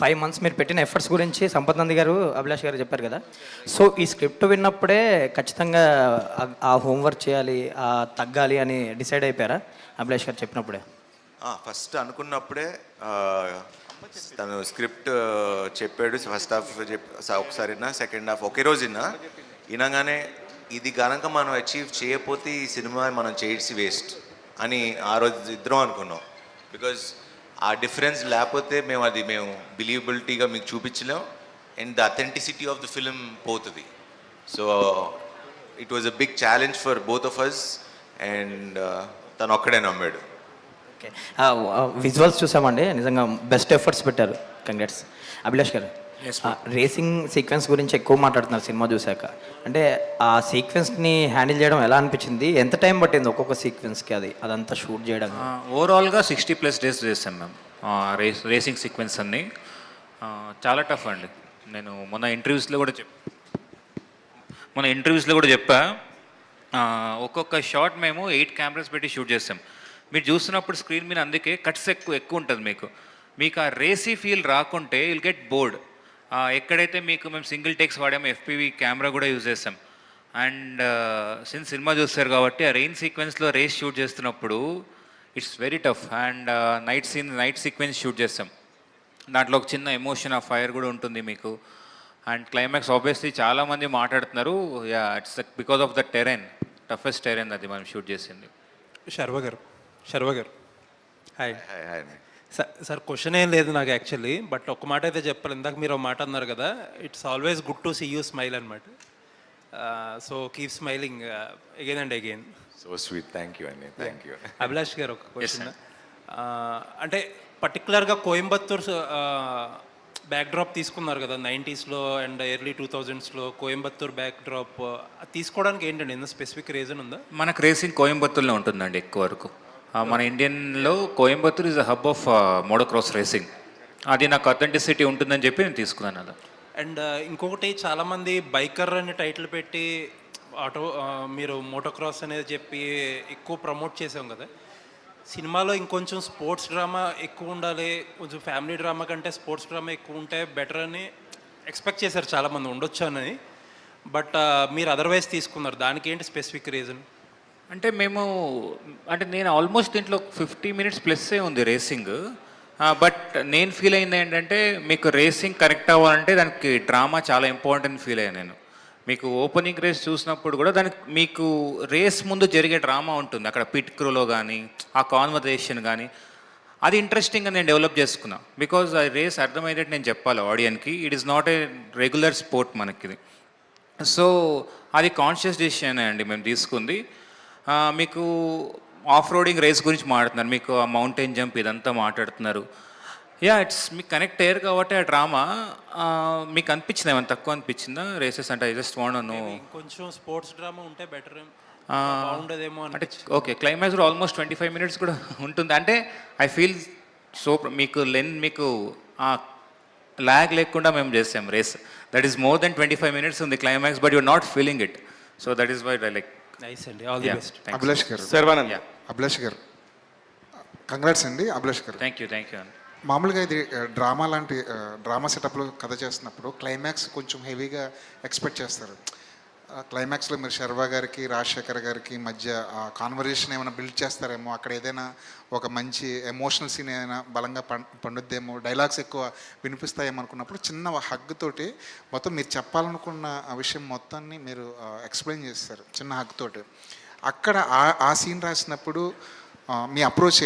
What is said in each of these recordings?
5 months మీరు పెట్టిన efforts గురించి సంపత్ నంది గారు, అభిలాష్ గారు చెప్పారు కదా. సో ఈ స్క్రిప్ట్ విన్నప్పుడే ఖచ్చితంగా ఆ హోంవర్క్ చేయాలి, తగ్గాలి అని డిసైడ్ అయిపోయారా అభిలాష్ గారు చెప్పినప్పుడే? ఫస్ట్ అనుకున్నప్పుడే తను స్క్రిప్ట్ చెప్పాడు. ఫస్ట్ హాఫ్ ఒకసారి విన్నా, సెకండ్ హాఫ్ ఒకే రోజు వినగానే ఇది కనుక మనం అచీవ్ చేయకపోతే ఈ సినిమా మనం చేసి వేస్ట్ అని ఆ రోజు ఇద్దరం అనుకున్నాం. బికాజ్ ఆ డిఫరెన్స్ లేకపోతే మేము బిలీవబిలిటీగా మీకు చూపించలేం and the authenticity of the film పోతుంది. So it was a big challenge for both of us and తను ఒక్కడే నమ్మాడు. ఓకే, విజువల్స్ చూసామండి, నిజంగా బెస్ట్ ఎఫర్ట్స్ పెట్టారు. Congrats. Abhilash garu, racing sequence గురించి ఎక్కువ మాట్లాడుతున్నారు సినిమా చూశాక. అంటే ఆ సీక్వెన్స్ని హ్యాండిల్ చేయడం ఎలా అనిపించింది? ఎంత టైం పట్టింది ఒక్కొక్క సీక్వెన్స్కి అదంతా షూట్ చేయడం? ఓవరాల్గా 60+ డేస్ చేసాం మేము రేసింగ్ సీక్వెన్స్ అన్ని. చాలా టఫ్ అండి. నేను మొన్న ఇంటర్వ్యూస్లో కూడా చెప్పా. ఒక్కొక్క షాట్ మేము 8 కెమెరాస్ పెట్టి షూట్ చేస్తాం. మీరు చూస్తున్నప్పుడు స్క్రీన్ మీద అందుకే కట్స్ ఎక్కువ ఉంటుంది. మీకు ఆ రేసీ ఫీల్ రాకుంటే విల్ గెట్ బోర్డ్. ఎక్కడైతే మేము సింగిల్ టేక్స్ వాడాము, FPV కెమెరా కూడా యూజ్ చేస్తాం. అండ్ సిన్స్ సినిమా చూస్తారు కాబట్టి ఆ రెయిన్ సీక్వెన్స్లో రేస్ షూట్ చేస్తున్నప్పుడు it's very tough. And night sequence shoot చేస్తాం. దాంట్లో ఒక చిన్న ఎమోషన్, ఆ ఫైర్ కూడా ఉంటుంది మీకు. అండ్ క్లైమాక్స్ ఆబ్వియస్లీ చాలామంది మాట్లాడుతున్నారు, it's because of the Tarain, toughest Tarain అది మనం షూట్ చేసింది. శర్వ గారు హాయ్. సార్ క్వశ్చన్ ఏం లేదు నాకు యాక్చువల్లీ, బట్ ఒక మాట అయితే చెప్పాలి. ఇందాక మీరు ఒక మాట అన్నారు కదా, it's always good to see you smile అనమాట. So keep smiling again and again. So sweet, thank you అండి, థ్యాంక్ యూ. అభిలాష్ గారు ఒక క్వశ్చన్. అంటే పర్టికులర్గా కోయంబత్తూర్ బ్యాక్డ్రాప్ తీసుకున్నారు కదా 90sలో అండ్ ఎర్లీ 2000sలో కోయంబత్తూర్ బ్యాక్డ్రాప్ తీసుకోవడానికి ఏంటండి, ఏదైనా స్పెసిఫిక్ రీజన్ ఉందా? మనకు రేసింగ్ కోయంబత్తూర్లో ఉంటుందండి ఎక్కువ వరకు. మన ఇండియన్లో Coimbatore is a hub of motocross racing. అది నాకు అథెంటిసిటీ ఉంటుందని చెప్పి నేను తీసుకున్నాను అలా. అండ్ ఇంకొకటి, చాలామంది బైకర్ అని టైటిల్ పెట్టి మీరు మోటోక్రాస్ అనేది చెప్పి ఎక్కువ ప్రమోట్ చేసాం కదా. సినిమాలో ఇంకొంచెం స్పోర్ట్స్ డ్రామా ఎక్కువ ఉండాలి, కొంచెం ఫ్యామిలీ డ్రామా కంటే స్పోర్ట్స్ డ్రామా ఎక్కువ ఉంటే బెటర్ అని ఎక్స్పెక్ట్ చేశారు చాలామంది, ఉండొచ్చు అని. బట్ మీరు అదర్వైజ్ తీసుకున్నారు, దానికి ఏంటి స్పెసిఫిక్ రీజన్? అంటే నేను ఆల్మోస్ట్ దీంట్లో 50 minutes ప్లస్సే ఉంది రేసింగ్. బట్ నేను ఫీల్ అయింది ఏంటంటే, మీకు రేసింగ్ కరెక్ట్ అవ్వాలంటే దానికి డ్రామా చాలా ఇంపార్టెంట్ ఫీల్ అయ్యాను నేను. మీకు ఓపెనింగ్ రేస్ చూసినప్పుడు కూడా దానికి మీకు రేస్ ముందు జరిగే డ్రామా ఉంటుంది అక్కడ, పిట్ క్రూలో కానీ ఆ కాన్వర్జేషన్ కానీ, అది ఇంట్రెస్టింగ్గా నేను డెవలప్ చేసుకున్నా. బికాజ్ ఆ రేస్ అర్థమయ్యేటట్టు నేను చెప్పాలి ఆడియన్కి. It is not a regular sport మనకి. సో అది కాన్షియస్ డెసిషన్ అండి మేము తీసుకుంది. మీకు ఆఫ్ రోడింగ్ రేస్ గురించి మాట్లాడుతున్నారు, మీకు ఆ మౌంటైన్ జంప్ ఇదంతా మాట్లాడుతున్నారు. ఇట్స్ మీకు కనెక్ట్ అయ్యారు కాబట్టి ఆ డ్రామా మీకు అనిపించింది, ఏమైనా తక్కువ అనిపించిందా రేసెస్ అంటే? I just want to know. కొంచెం స్పోర్ట్స్ డ్రామా ఉంటే బెటర్ ఉండదేమో అంటే. ఓకే, క్లైమాక్స్ కూడా ఆల్మోస్ట్ 25 minutes కూడా ఉంటుంది. అంటే ఐ ఫీల్ సో మీకు మీకు ల్యాగ్ లేకుండా మేము చేసాం race. That is more than 25 minutes ఉంది climax, but you're not feeling it. So that is why I like. Nice అండి, all the best. Abhilash garu, Abhilash గారు కంగ్రాట్స్ అండి. అభిలాష్ గారు థ్యాంక్ యూ అండి. మామూలుగా ఇది డ్రామా లాంటి డ్రామా సెటప్లో కథ చేస్తున్నప్పుడు క్లైమాక్స్ కొంచెం హెవీగా ఎక్స్పెక్ట్ చేస్తారు. క్లైమాక్స్లో మీరు శర్వా గారికి రాజశేఖర్ గారికి మధ్య కాన్వర్జేషన్ ఏమైనా బిల్డ్ చేస్తారేమో, అక్కడ ఏదైనా ఒక మంచి ఎమోషనల్ సీన్ ఏదైనా బలంగా పండుద్దేమో, డైలాగ్స్ ఎక్కువ వినిపిస్తాయేమో అనుకున్నప్పుడు చిన్న హగ్ తోటి మొత్తం మీరు చెప్పాలనుకున్న ఆ విషయం మొత్తాన్ని మీరు ఎక్స్ప్లెయిన్ చేస్తారు చిన్న హగ్ తోటి. అక్కడ ఆ సీన్ రాసినప్పుడు మీ అప్రోచ్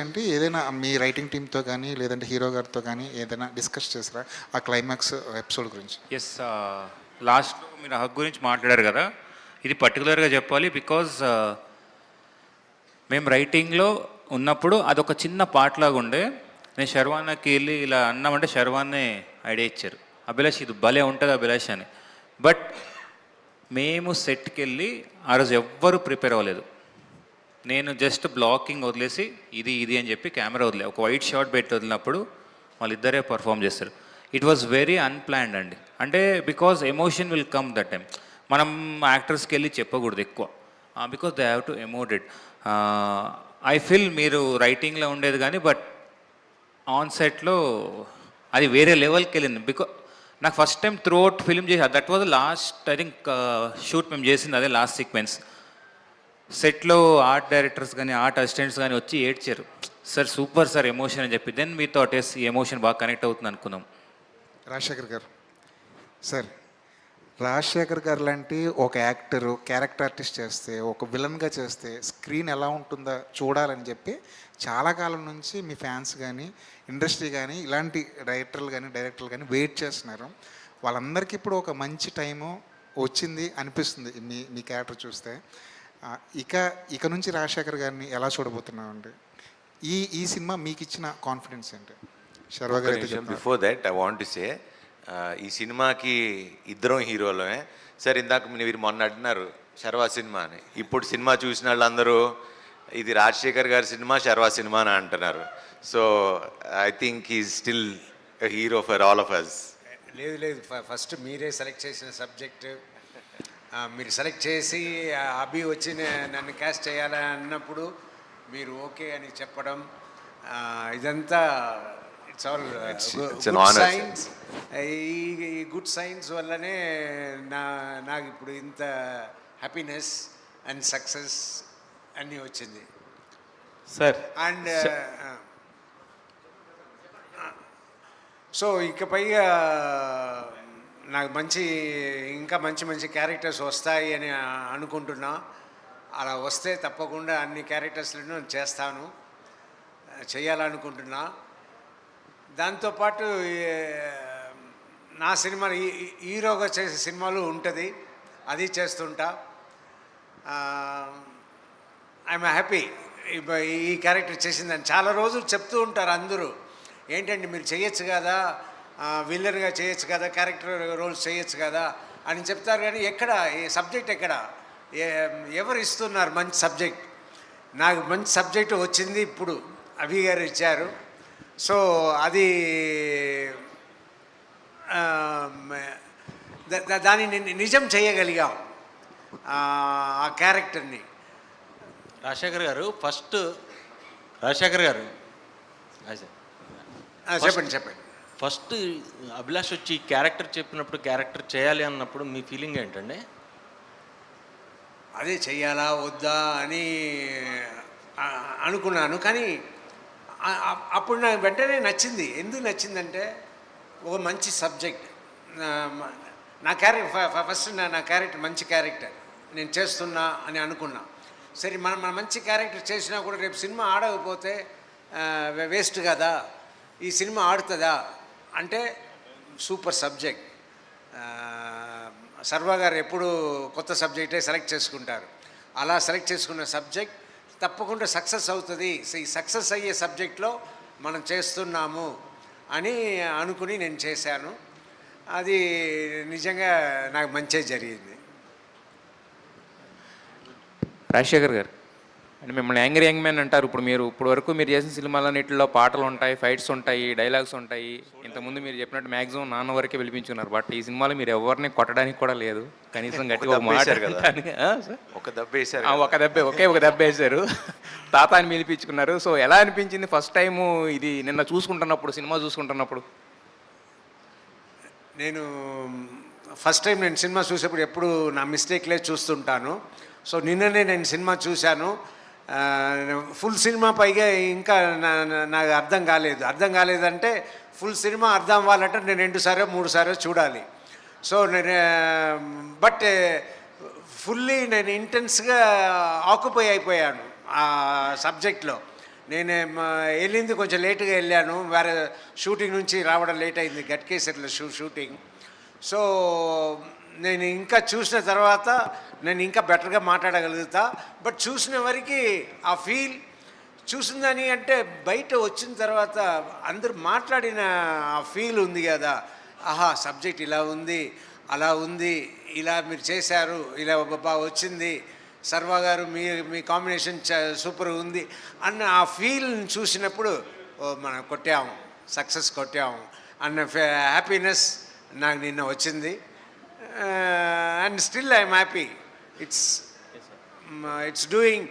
ఏంటి? ఏదైనా మీ రైటింగ్ టీమ్తో కానీ లేదంటే హీరో గారితో కానీ ఏదైనా డిస్కస్ చేస్తారా ఆ క్లైమాక్స్ ఎపిసోడ్ గురించి? ఎస్, లాస్ట్లో మీరు హగ్ గురించి మాట్లాడారు కదా, ఇది పర్టికులర్గా చెప్పాలి. బికాజ్ మేము రైటింగ్లో ఉన్నప్పుడు అదొక చిన్న పార్ట్ లాగా ఉండే. నేను శర్వాన్నకి వెళ్ళి ఇలా అన్నామంటే శర్వాన్నే ఐడియా ఇచ్చారు, అభిలాష్ ఇది భలే ఉంటుంది అభిలాష్ అని. బట్ మేము సెట్కి వెళ్ళి ఆ రోజు ఎవ్వరూ ప్రిపేర్ అవ్వలేదు. నేను జస్ట్ బ్లాకింగ్ వదిలేసి ఇది అని చెప్పి కెమెరా వదిలే ఒక వైట్ షాట్ పెట్టి వదిలినప్పుడు వాళ్ళిద్దరే పర్ఫామ్ చేస్తారు. ఇట్ వాజ్ వెరీ అన్ప్లాన్డ్ అండి. అంటే because emotion will come that time. మనం యాక్టర్స్కి వెళ్ళి చెప్పకూడదు ఎక్కువ, because they have to emote it. I feel మీరు రైటింగ్లో ఉండేది కానీ, బట్ ఆన్ సెట్లో అది వేరే లెవెల్కి వెళ్ళింది. నాకు first time throughout film చేసి that was last I think shoot మేము చేసింది అదే లాస్ట్ సీక్వెన్స్. సెట్లో ఆర్ట్ డైరెక్టర్స్ కానీ ఆర్ట్ అసిస్టెంట్స్ కానీ వచ్చి ఏడ్చారు, సార్ సూపర్ సార్ ఎమోషన్ అని చెప్పి. దెన్ మీ థాట్ ఎస్ ఈ ఎమోషన్ బాగా కనెక్ట్ అవుతుంది అనుకున్నాం. రాజశేఖర్ గారు సార్, రాజశేఖర్ గారు లాంటి ఒక యాక్టరు క్యారెక్టర్ ఆర్టిస్ట్ చేస్తే, ఒక విలన్గా చేస్తే స్క్రీన్ ఎలా ఉంటుందో చూడాలని చెప్పి చాలా కాలం నుంచి మీ ఫ్యాన్స్ కానీ ఇండస్ట్రీ కానీ ఇలాంటి డైరెక్టర్లు కానీ వెయిట్ చేస్తున్నారు. వాళ్ళందరికీ ఇప్పుడు ఒక మంచి టైము వచ్చింది అనిపిస్తుంది మీ క్యారెక్టర్ చూస్తే. ఇక నుంచి రాజశేఖర్ గారిని ఎలా చూడబోతున్నామండి? ఈ సినిమా మీకు ఇచ్చిన కాన్ఫిడెన్స్ ఏంటి? శర్వా గారు before that I want to say, ఈ సినిమాకి ఇద్దరం హీరోలమే. సార్ ఇందాక మీరు మొన్న అంటున్నారు శర్వా సినిమా అని. ఇప్పుడు సినిమా చూసిన వాళ్ళందరూ ఇది రాజశేఖర్ గారి సినిమా, శర్వా సినిమా అని అంటున్నారు. So I think is still hero for all of us. లేదు, ఫస్ట్ మీరే సెలెక్ట్ చేసిన సబ్జెక్ట్ మీరు సెలెక్ట్ చేసి అభి వచ్చి నన్ను క్యాస్ట్ చేయాలని అన్నప్పుడు మీరు ఓకే అని చెప్పడం, ఇదంతా ఇట్స్ ఆల్ గుడ్ సైన్స్. ఈ గుడ్ సైన్స్ వల్లనే నాకు ఇప్పుడు ఇంత హ్యాపీనెస్ అండ్ సక్సెస్ అన్నీ వచ్చింది సార్. అండ్ సో ఇకపైగా నాకు ఇంకా మంచి క్యారెక్టర్స్ వస్తాయి అని అనుకుంటున్నా. అలా వస్తే తప్పకుండా అన్ని క్యారెక్టర్స్లను చేస్తాను, చేయాలనుకుంటున్నా. దాంతోపాటు నా సినిమా హీరోగా చేసే సినిమాలు ఉంటుంది, అది చేస్తుంటా. ఐఎమ్ హ్యాపీ ఈ క్యారెక్టర్ చేసిందని. చాలా రోజులు చెప్తూ ఉంటారు అందరూ, ఏంటంటే మీరు చేయొచ్చు కదా, విల్లన్గా చేయొచ్చు కదా, క్యారెక్టర్ రోల్స్ చేయొచ్చు కదా అని చెప్తారు. కానీ ఎక్కడ ఈ సబ్జెక్ట్ ఎక్కడ ఎవరు ఇస్తున్నారు మంచి సబ్జెక్ట్? నాకు మంచి సబ్జెక్ట్ వచ్చింది ఇప్పుడు అభి గారు ఇచ్చారు. సో అది దాన్ని నిజం చేయగలిగాం ఆ క్యారెక్టర్ని. రాజశేఖర్ గారు ఫస్ట్ రాజశేఖర్ గారు చెప్పండి. ఫస్ట్ అభిలాష్ వచ్చి క్యారెక్టర్ చెప్పినప్పుడు, క్యారెక్టర్ చేయాలి అన్నప్పుడు మీ ఫీలింగ్ ఏంటండి? అదే చెయ్యాలా వద్దా అని అనుకున్నాను. కానీ అప్పుడు నాకు వెంటనే నచ్చింది. ఎందుకు నచ్చిందంటే ఒక మంచి సబ్జెక్ట్, నా క్యారెక్టర్ ఫస్ట్ నా క్యారెక్టర్ మంచి క్యారెక్టర్ నేను చేస్తున్నా అని అనుకున్నా. సరే మన మంచి క్యారెక్టర్ చేసినా కూడా రేపు సినిమా ఆడకపోతే వేస్ట్ కదా, ఈ సినిమా ఆడుతుందా అంటే సూపర్ సబ్జెక్ట్. సర్వా గారు ఎప్పుడు కొత్త సబ్జెక్టే సెలెక్ట్ చేసుకుంటారు. అలా సెలెక్ట్ చేసుకున్న సబ్జెక్ట్ తప్పకుండా సక్సెస్ అవుతుంది. ఈ సక్సెస్ అయ్యే సబ్జెక్ట్లో మనం చేస్తున్నాము అని అనుకుని నేను చేశాను. అది నిజంగా నాకు మంచిగా జరిగింది. రాజశేఖర్ గారు అంటే మిమ్మల్ని యంగ్ మ్యాన్ అంటారు. ఇప్పుడు వరకు మీరు చేసిన సినిమాలన్నింటిలో పాటలు ఉంటాయి, ఫైట్స్ ఉంటాయి, డైలాగ్స్ ఉంటాయి. ఇంతకుముందు మీరు చెప్పినట్టు మ్యాక్సిమం నాన్న వరకే పిలిపించున్నారు. బట్ ఈ సినిమాలో మీరు ఎవరిని కొట్టడానికి కూడా లేదు, కనీసం గట్టిగా ఒక దెబ్బ వేశారు, తాత అని పిలిపించుకున్నారు. సో ఎలా అనిపించింది ఫస్ట్ టైము ఇది నిన్న చూసుకుంటున్నప్పుడు, సినిమా చూసుకుంటున్నప్పుడు? నేను ఫస్ట్ టైం సినిమా చూసేప్పుడు ఎప్పుడు నా మిస్టేక్లే చూస్తుంటాను. సో నిన్ననే నేను సినిమా చూశాను. ఫుల్ సినిమా పైగా ఇంకా నాకు అర్థం కాలేదంటే ఫుల్ సినిమా అర్థం అవ్వాలంటే నేను 2 సార్లు 3 సార్లు చూడాలి. సో నేను బట్ ఫుల్లీ నేను ఇంటెన్స్గా ఆక్యుపై అయిపోయాను ఆ సబ్జెక్ట్లో. నేను వెళ్ళింది కొంచెం లేటుగా వెళ్ళాను, వేరే షూటింగ్ నుంచి రావడం లేట్ అయింది, గట్కేసర్లో షూటింగ్. సో నేను ఇంకా చూసిన తర్వాత నేను ఇంకా బెటర్గా మాట్లాడగలుగుతా. బట్ చూసిన వరకు ఆ ఫీల్ చూసిందని అంటే బయట వచ్చిన తర్వాత అందరు మాట్లాడిన ఆ ఫీల్ ఉంది కదా, ఆహా సబ్జెక్ట్ ఇలా ఉంది, అలా ఉంది, ఇలా మీరు చేశారు, ఇలా బాగా వచ్చింది, సర్వా గారు మీ కాంబినేషన్ సూపర్ ఉంది అన్న ఆ ఫీల్ని చూసినప్పుడు మనం కొట్టాము, సక్సెస్ కొట్టాము అన్న హ్యాపీనెస్ నాకు నిన్న వచ్చింది. And still I'm happy. It's doing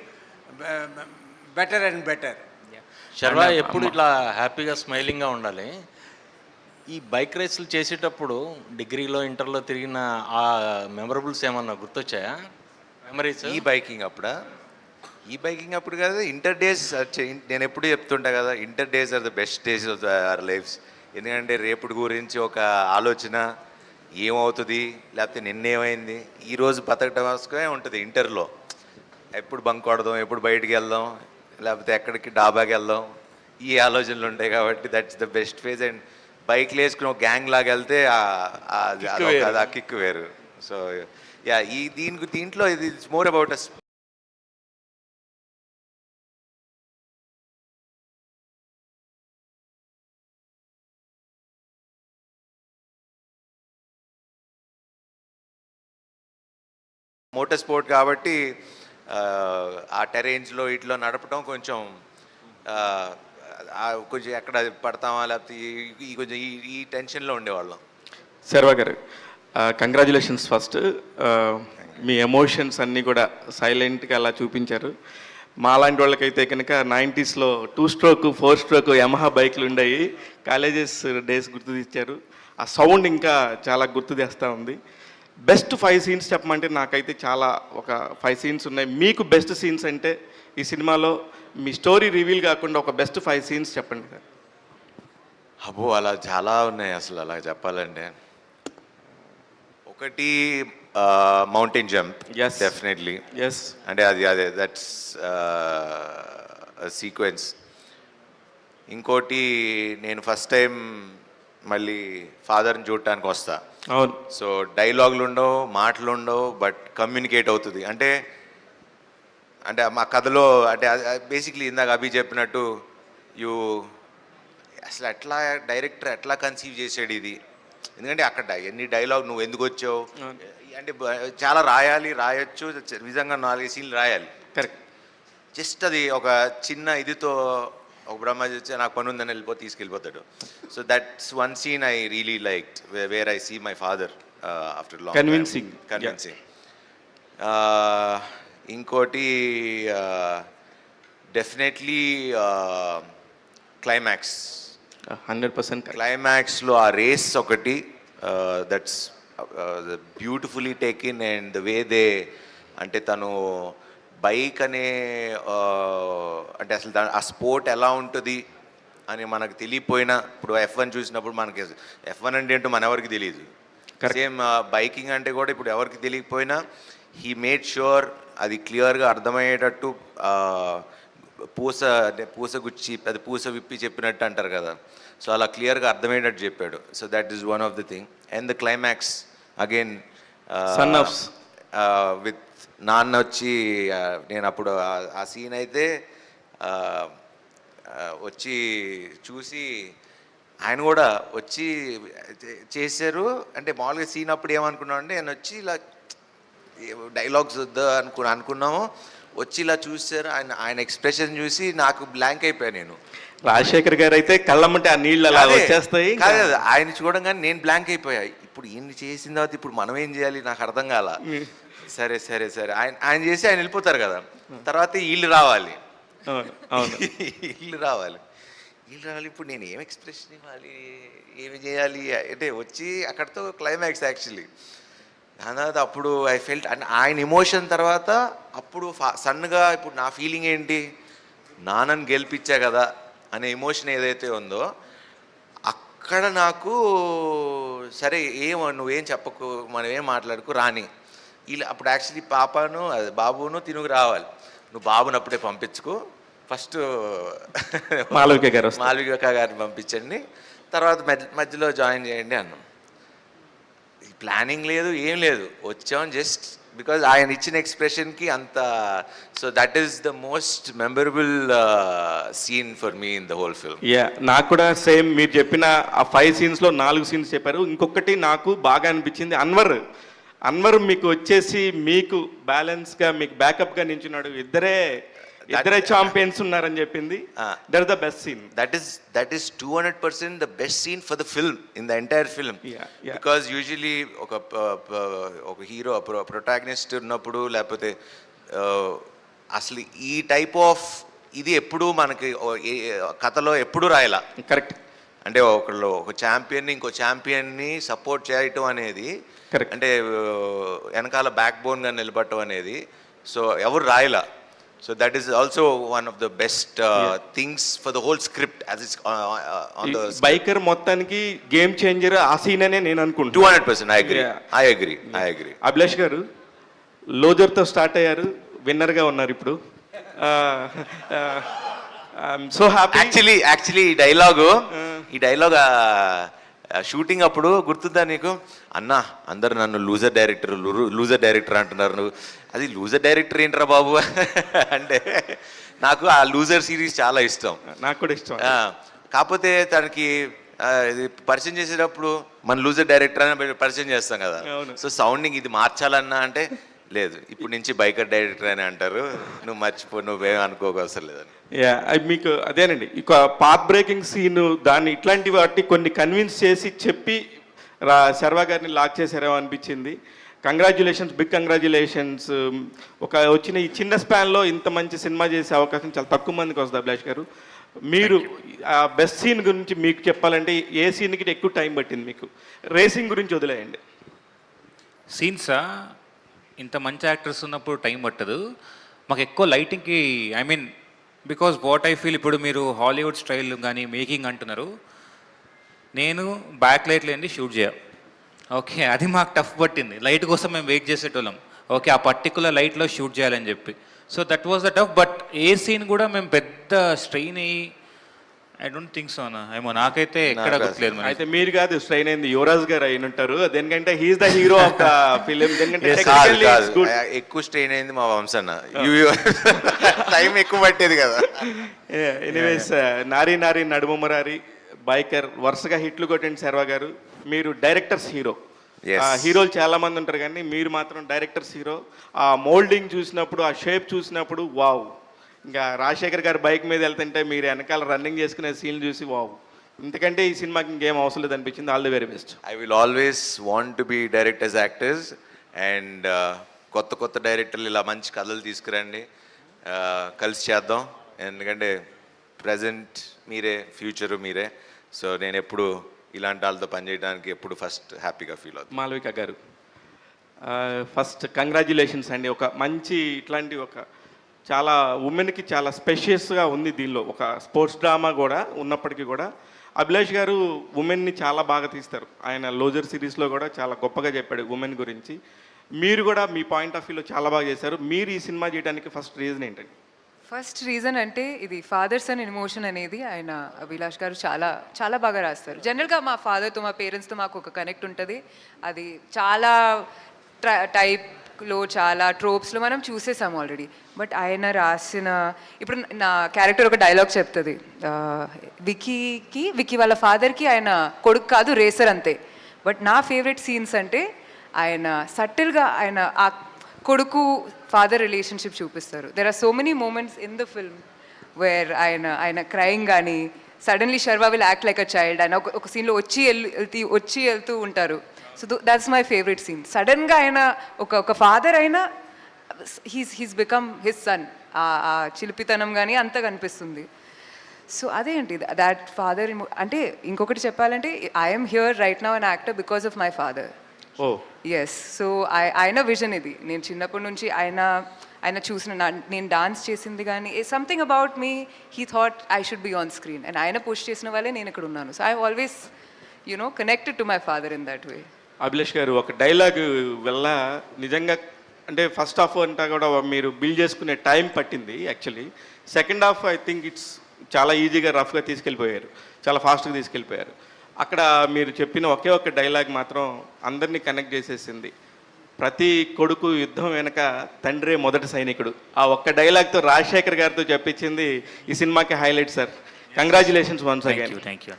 better and better. Sharwa ఎప్పుడు ఇట్లా హ్యాపీగా స్మైలింగ్గా ఉండాలి. ఈ బైక్ రేసులు చేసేటప్పుడు డిగ్రీలో ఇంటర్లో తిరిగిన ఆ మెమరబుల్స్ ఏమన్నా గుర్తొచ్చాయా మెమరీస్? ఈ బైకింగ్ అప్పుడు కాదు, ఇంటర్ డేస్. నేను ఎప్పుడు చెప్తుంటా కదా, inter days are the best days of our lifes. ఎందుకంటే రేపటి గురించి ఒక ఆలోచన, ఏమవుతుంది లేకపోతే నిన్నేమైంది, ఈరోజు బతకటం కోసమే ఉంటుంది ఇంటర్లో. ఎప్పుడు బంక్ కొడదాం, ఎప్పుడు బయటికి వెళ్దాం, లేకపోతే ఎక్కడికి డాబాకి వెళ్దాం, ఈ ఆలోచనలు ఉంటాయి. కాబట్టి that's the best phase. And బైక్లు వేసుకుని ఒక గ్యాంగ్ లాగా వెళ్తే ఆ కిక్ వేరు. సో యా, దీంట్లో ఇది it's more about us. Motor sport కాబట్టి ఆ టెరెయిన్స్లో ఇట్లో నడపడం కొంచెం కొంచెం ఎక్కడ పడతామా లేకపోతే కొంచెం ఈ టెన్షన్లో ఉండేవాళ్ళం. శర్వా గారు, కంగ్రాచులేషన్స్ ఫస్ట్. మీ ఎమోషన్స్ అన్నీ కూడా సైలెంట్గా అలా చూపించారు. మాలాంటి వాళ్ళకైతే కనుక 90sలో 2 స్ట్రోక్ 4 స్ట్రోక్ యమహా బైక్లు ఉండేవి. కాలేజెస్ డేస్ గుర్తు తెచ్చారు. ఆ సౌండ్ ఇంకా చాలా గుర్తు తెస్తూ ఉంది. బెస్ట్ 5 సీన్స్ చెప్పమంటే నాకైతే చాలా ఒక 5 సీన్స్ ఉన్నాయి. మీకు బెస్ట్ సీన్స్ అంటే ఈ సినిమాలో మీ స్టోరీ రివీల్ కాకుండా ఒక బెస్ట్ 5 సీన్స్ చెప్పండి సార్. అబ్బో, అలా చాలా ఉన్నాయి అసలు అలా చెప్పాలంటే. ఒకటి mountain jump, Yes. Definitely. Yes. అంటే అదే దట్స్ సీక్వెన్స్. ఇంకోటి, నేను ఫస్ట్ టైం మళ్ళీ ఫాదర్ని చూడటానికి వస్తా. అవును. సో డైలాగులు ఉండవు, మాటలు ఉండవు, బట్ కమ్యూనికేట్ అవుతుంది. అంటే మా కథలో అంటే బేసిక్లీ ఇందాక అభి చెప్పినట్టు అసలు ఎట్లా డైరెక్టర్ ఎట్లా కన్సీవ్ చేసాడు ఇది. ఎందుకంటే అక్కడ ఎన్ని డైలాగ్, నువ్వు ఎందుకు వచ్చావు అంటే చాలా రాయొచ్చు, నిజంగా 4 సీన్లు రాయాలి. కరెక్ట్. జస్ట్ అది ఒక చిన్న ఇదితో ఒక బ్రహ్మ వచ్చి నాకు పని ఉందని తీసుకెళ్ళిపోతాడు. So that's one scene I really liked, where I see my father after long. Convincing. ఇంకోటి డెఫినెట్లీ క్లైమాక్స్. 100% క్లైమాక్స్లో ఆ రేస్ ఒకటి, that's beautifully taken. And the way they, అంటే తను బైక్ అనే అంటే అసలు ఆ స్పోర్ట్ ఎలా ఉంటుంది అని మనకు తెలియపోయినా, ఇప్పుడు F1 చూసినప్పుడు మనకి F1 అంటే ఏంటో మన ఎవరికి తెలియదు. సేమ్ బైకింగ్ అంటే కూడా ఇప్పుడు ఎవరికి తెలియకపోయినా హీ మేడ్ ష్యూర్ అది క్లియర్గా అర్థమయ్యేటట్టు, పూస గుచ్చి అది పూస విప్పి చెప్పినట్టు అంటారు కదా, సో అలా క్లియర్గా అర్థమయ్యేటట్టు చెప్పాడు. So that is one of the thing. And the climax again, son of with నాన్న వచ్చి, నేను అప్పుడు ఆ సీన్ అయితే వచ్చి చూసి ఆయన కూడా వచ్చి చేశారు. అంటే మామూలుగా సీన్ అప్పుడు ఏమనుకున్నాం అంటే, నేను వచ్చి ఇలా డైలాగ్స్ వద్దా అనుకున్నాము, వచ్చి ఇలా చూశారు. ఆయన ఎక్స్ప్రెషన్ చూసి నాకు బ్లాంక్ అయిపోయాను నేను. రాజశేఖర్ గారు అయితే కళ్ళమ్మంటే ఆ నీళ్ళు అలా వచ్చేస్తాయి. కాదు, ఆయన చూడంగానే నేను బ్లాంక్ అయిపోయా. ఇప్పుడు ఈయన చేసిన తర్వాత ఇప్పుడు మనం ఏం చేయాలి నాకు అర్థం కాల. సరే ఆయన చేసి ఆయన వెళ్ళిపోతారు కదా, తర్వాత వీళ్ళు రావాలి. వీళ్ళు రావాలి. ఇప్పుడు నేను ఏం ఎక్స్ప్రెషన్ ఇవ్వాలి, ఏమి చేయాలి అంటే వచ్చి అక్కడితో క్లైమాక్స్ యాక్చువల్లీ. దాని తర్వాత అప్పుడు ఐ ఫెల్ట్, అండ్ ఆయన ఎమోషన్ తర్వాత అప్పుడు సన్నగా ఇప్పుడు నా ఫీలింగ్ ఏంటి, నాన్నని గెలిపించా కదా అనే ఎమోషన్ ఏదైతే ఉందో అక్కడ నాకు సరే నువ్వేం చెప్పకు, మనం ఏం మాట్లాడుకు రాని. వీళ్ళు అప్పుడు యాక్చువల్లీ పాపను బాబును తినుగు రావాలి, నువ్వు బాబుని అప్పుడే పంపించుకో, ఫస్ట్ మాళవిక గారిని పంపించండి, తర్వాత మధ్యలో జాయిన్ చేయండి అన్నాం. ప్లానింగ్ లేదు, ఏం లేదు, వచ్చాం జస్ట్ బికాజ్ ఆయన ఇచ్చిన ఎక్స్ప్రెషన్కి అంత. So that is the most memorable scene for me in the whole film. నాకు కూడా సేమ్ మీరు చెప్పిన ఆ 5 సీన్స్లో 4 సీన్స్ చెప్పారు. ఇంకొకటి నాకు బాగా అనిపించింది, అన్వర్ మీకు వచ్చేసి మీకు బ్యాలెన్స్గా మీకు బ్యాకప్గా నించున్నాడు. ఇద్దరే ఛాంపియన్స్ ఉన్నారని చెప్పింది. That is the best scene. That is 200% the best scene for the film, in the entire film. Because usually ఒక హీరో ప్రొటాగనిస్ట్ ఉన్నప్పుడు లేకపోతే అసలు ఈ టైప్ ఆఫ్ ఇది ఎప్పుడు మనకి కథలో ఎప్పుడు రాయాల. కరెక్ట్. అంటే ఒక ఛాంపియన్ని ఇంకో ఛాంపియన్ని సపోర్ట్ చేయటం అనేది, Correct. అంటే వెనకాల బ్యాక్ బోన్గా నిలబడటం అనేది సో ఎవరు రాయలా. So that is also one of the best things for the whole script as it's on the biker మొత్తానికి గేమ్ చేంజర్ ఆ సీన్ అనే నేను అనుకుంటున్నాను. 200%. I agree. అభిలాష్ గారు లోజర్తో స్టార్ట్ అయ్యారు, విన్నర్గా ఉన్నారు ఇప్పుడు. So happy. యాక్చువల్లీ ఈ డైలాగ్ షూటింగ్ అప్పుడు గుర్తుందా నీకు? అన్నా అందరు నన్ను లూజర్ డైరెక్టర్ అంటున్నారు, అది లూజర్ డైరెక్టర్ ఏంట్రా బాబు అంటే నాకు ఆ లూజర్ సిరీస్ చాలా ఇష్టం. నాకు కూడా ఇష్టం. కాకపోతే తనకి ఇది పరిచయం చేసేటప్పుడు మన లూజర్ డైరెక్టర్ అని పరిచయం చేస్తాం కదా. సో సౌండింగ్ ఇది మార్చాలన్నా అంటే లేదు, ఇప్పుడు నుంచి బైకర్ డైరెక్టర్ అని అంటారు, నువ్వు మర్చిపో, నువ్వేం అనుకోవసరం లేదని. మీకు అదేనండి, ఇక పాత్ బ్రేకింగ్ సీన్ దాన్ని ఇట్లాంటి వాటిని కొన్ని కన్విన్స్ చేసి చెప్పి శర్వా గారిని లాక్ చేశారేమో అనిపించింది. Congratulations, big congratulations. ఒక వచ్చిన ఈ చిన్న స్పాన్లో ఇంత మంచి సినిమా చేసే అవకాశం చాలా తక్కువ మందికి వస్తుంది. అభిలాష్ గారు, మీరు ఆ బెస్ట్ సీన్ గురించి మీకు చెప్పాలంటే ఏ సీన్కి ఎక్కువ టైం పట్టింది మీకు? రేసింగ్ గురించి వదిలేయండి. సీన్సా, ఇంత మంచి యాక్టర్స్ ఉన్నప్పుడు టైం పట్టదు మాకు ఎక్కువ లైటింగ్కి. I mean because what I feel, ఇప్పుడు మీరు హాలీవుడ్ స్టైల్ కానీ మేకింగ్ అంటున్నారు, నేను బ్యాక్ లైట్ లేని షూట్ చేయ. ఓకే, అది మాకు టఫ్ పట్టింది. లైట్ కోసం మేము వెయిట్ చేసేటోళ్ళం. ఓకే, ఆ పర్టికులర్ లైట్లో షూట్ చేయాలని చెప్పి. So that was the tough. But a scene కూడా మేము పెద్ద స్ట్రెయిన్ అయ్యి ఐ డోంట్ థింక్ సో అన్న. ఏమో నాకైతే ఎక్కడ గుర్తులేదు. అయితే మీరు కాదు స్ట్రెయిన్ అయింది, యువరాజ్ గారు అయిన ఉంటారు. దేనికంటే he is the hero of the film. ఎక్కువ స్ట్రెయిన్ అయింది మా వంశన్న, టైం ఎక్కువ పట్టేది కదా. ఎనీవేస్, నారీ నారీ నడుమరారి, బైకర్, వరుసగా హిట్లు కొట్టండి శర్వా గారు. మీరు డైరెక్టర్స్ హీరో. హీరోలు చాలా మంది ఉంటారు కానీ మీరు మాత్రం డైరెక్టర్స్ హీరో. ఆ మోల్డింగ్ చూసినప్పుడు, ఆ షేప్ చూసినప్పుడు వావ్. ఇంకా రాజశేఖర్ గారు బైక్ మీద వెళ్తుంటే మీరు వెనకాల రన్నింగ్ చేసుకునే సీన్ చూసి వావ్, ఎందుకంటే ఈ సినిమాకి ఇంకేం అవసరం లేదు అనిపించింది. All the very best. I will always want to be direct as actors. And కొత్త డైరెక్టర్లు ఇలా మంచి కథలు తీసుకురండి, కలిసి చేద్దాం. ఎందుకంటే ప్రజెంట్ మీరే, ఫ్యూచరు మీరే. సో నేను ఎప్పుడు ఇలాంటి వాళ్ళతో పనిచేయడానికి ఎప్పుడు ఫస్ట్ హ్యాపీగా ఫీల్ అవుతాను. మాలవిక గారు, ఫస్ట్ కంగ్రాచ్యులేషన్స్ అండి. ఒక మంచి ఇట్లాంటి ఒక చాలా ఉమెన్కి చాలా స్పెషియస్గా ఉంది దీనిలో. ఒక స్పోర్ట్స్ డ్రామా కూడా ఉన్నప్పటికీ కూడా అభిలాష్ గారు ఉమెన్ని చాలా బాగా తీస్తారు. ఆయన లోజర్ సిరీస్లో కూడా చాలా గొప్పగా చెప్పాడు ఉమెన్ గురించి. మీరు కూడా మీ పాయింట్ ఆఫ్ వ్యూలో చాలా బాగా చేశారు. మీరు ఈ సినిమా చేయడానికి ఫస్ట్ రీజన్ ఏంటండి? ఫస్ట్ రీజన్ అంటే ఇది ఫాదర్ సన్ ఎమోషన్ అనేది ఆయన అభిలాష్ గారు చాలా చాలా బాగా రాస్తారు. జనరల్గా మా ఫాదర్తో, మా పేరెంట్స్తో మాకు ఒక కనెక్ట్ ఉంటుంది. అది చాలా టైప్లో, చాలా ట్రోప్స్లో మనం చూసేసాము ఆల్రెడీ. బట్ ఆయన రాసిన, ఇప్పుడు నా క్యారెక్టర్ ఒక డైలాగ్ చెప్తుంది, విక్కీ వాళ్ళ ఫాదర్కి ఆయన కొడుకు కాదు, రేసర్ అంతే. బట్ నా ఫేవరెట్ సీన్స్ అంటే ఆయన సటిల్గా ఆయన ఆ కొడుకు ఫాదర్ రిలేషన్షిప్ చూపిస్తారు. There are so many moments in the film where ఆయన క్రైమ్ కానీ, suddenly Sharwa will act like a child. ఆయన ఒక సీన్లో వచ్చి వెళ్తూ ఉంటారు. So that's my favourite scene. సడన్గా ఆయన ఒక ఫాదర్ అయినా హీస్ బికమ్ హిస్ సన్. ఆ చిలిపితనం కానీ అంత కనిపిస్తుంది. సో అదేంటి దాట్ ఫాదర్. అంటే ఇంకొకటి చెప్పాలంటే I'm here right now an actor because of my father. Yes. So ఆయన విజన్ ఇది. నేను చిన్నప్పటి నుంచి ఆయన చూసిన, నేను డాన్స్ చేసింది కానీ something about me he thought I should be on screen. And ఆయన పుష్ చేసిన వాళ్ళే నేను ఇక్కడ ఉన్నాను. So I always connected to my father in that way. Abhilash garu, ఒక డైలాగ్ వల్ల నిజంగా అంటే ఫస్ట్ హాఫ్ అంతా కూడా మీరు బిల్డ్ చేసుకునే టైం పట్టింది. Actually second half I think it's చాలా ఈజీగా రఫ్గా తీసుకెళ్ళిపోయారు, చాలా ఫాస్ట్గా తీసుకెళ్ళిపోయారు. అక్కడ మీరు చెప్పిన ఒకే ఒక్క డైలాగ్ మాత్రం అందరినీ కనెక్ట్ చేసేసింది. ప్రతి కొడుకు యుద్ధం వెనక తండ్రే మొదటి సైనికుడు. ఆ ఒక్క డైలాగ్తో రాజశేఖర్ గారితో చెప్పించింది ఈ సినిమాకి highlight sir. Congratulations once again. Thank you.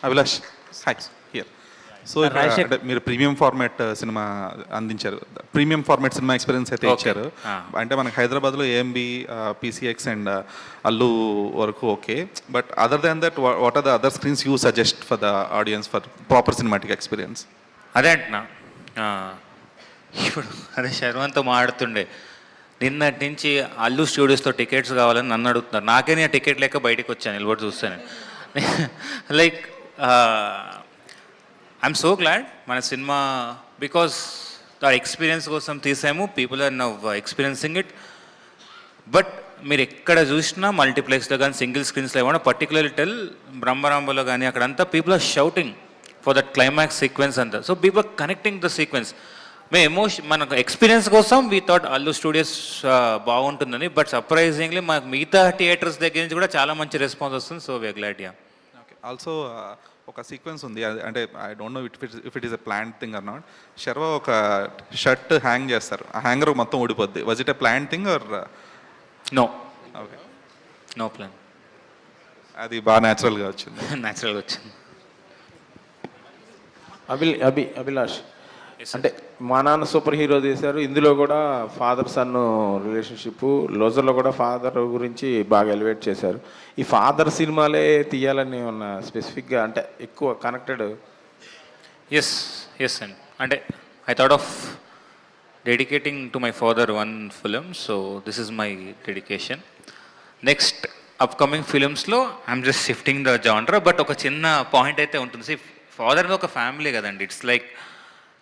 Abhilash, here. So మీరు ప్రీమియం ఫార్మాట్ సినిమా అందించారు, ప్రీమియం ఫార్మాట్ సినిమా ఎక్స్పీరియన్స్ అయితే ఇచ్చారు. అంటే మనకి హైదరాబాద్లో ఏఎంబి, PCX అండ్ అల్లు వరకు okay. But other than that what are the other screens you suggest for the audience for proper cinematic experience? అదే అంటున్నా. ఇప్పుడు అదే శర్వంతో మాట్లాడుతుండే, నిన్నటి నుంచి అల్లు స్టూడియోస్తో టికెట్స్ కావాలని నన్ను అడుగుతున్నారు. నాకే నేను టికెట్ లేక బయటకు వచ్చాను నిలబడి చూస్తాను. లైక్ ఐఎమ్ సో గ్లాడ్ మన సినిమా బికాస్ ఆ ఎక్స్పీరియన్స్ కోసం తీసాము, people are now experiencing it. But మీరు ఎక్కడ చూసినా మల్టీప్లెక్స్లో కానీ సింగిల్ స్క్రీన్స్లో ఏమన్నా పర్టికులర్లీ టెల్ బ్రహ్మరాంబలో కానీ అక్కడంతా people are shouting for that climax sequence అంతా. So people are connecting the sequence. మనకు ఎక్స్పీరియన్స్ కోసం వీ థాట్ అల్లు స్టూడియోస్ బాగుంటుందని, బట్ సర్ప్రైజింగ్లీ మాకు మిగతా థియేటర్స్ దగ్గర నుంచి కూడా చాలా మంచి రెస్పాన్స్ వస్తుంది. So we're glad. Yeah. Okay. Also ఒక సీక్వెన్స్ ఉంది, అంటే I don't know if it is a plan thing or not. Sharwa ఒక షర్ట్ హ్యాంగ్ చేస్తారు, ఆ హ్యాంగర్ మొత్తం ఊడిపోద్ది. Was it a plan thing or no? Okay, no plan. అది బాగా న్యాచురల్గా వచ్చింది. న్యాచురల్గా వచ్చింది. అభిలాష్, అంటే మా నాన్న సూపర్ హీరో తీశారు, ఇందులో కూడా ఫాదర్ సన్ రిలేషన్షిప్, లోజర్లో కూడా ఫాదర్ గురించి బాగా ఎలివేట్ చేశారు. ఈ ఫాదర్ సినిమాలే తీయాలని ఉన్న స్పెసిఫిక్గా, అంటే ఎక్కువ కనెక్టెడ్? ఎస్ అండి. అంటే I thought of dedicating to my father one film, so this is my dedication. Next upcoming ఫిలిమ్స్లో I'm just shifting the genre. But ఒక చిన్న పాయింట్ అయితే ఉంటుంది. ఫాదర్ ఒక ఫ్యామిలీ కదండి, it's like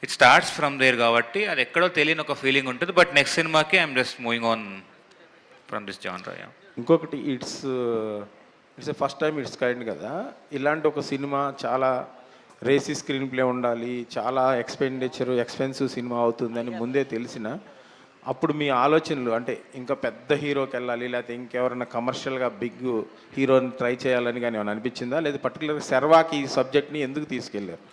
it starts from there కాబట్టి అది ఎక్కడో తెలియని ఒక ఫీలింగ్ ఉంటుంది. బట్ నెక్స్ట్ సినిమాకి I'm just moving on from this genre. ఇంకొకటి, it's a first time it's kind కదా. ఇలాంటి ఒక సినిమా చాలా రేసీ స్క్రీన్ ప్లే ఉండాలి, చాలా ఎక్స్పెన్సివ్ సినిమా అవుతుందని ముందే తెలిసిన అప్పుడు మీ ఆలోచనలు, అంటే ఇంకా పెద్ద హీరోకి వెళ్ళాలి, లేకపోతే ఇంకెవరైనా కమర్షియల్గా బిగ్ హీరోని ట్రై చేయాలని కానీ ఏమైనా అనిపించిందా? లేదా పర్టికులర్గా శర్వాకి ఈ సబ్జెక్ట్ని ఎందుకు తీసుకెళ్ళారు?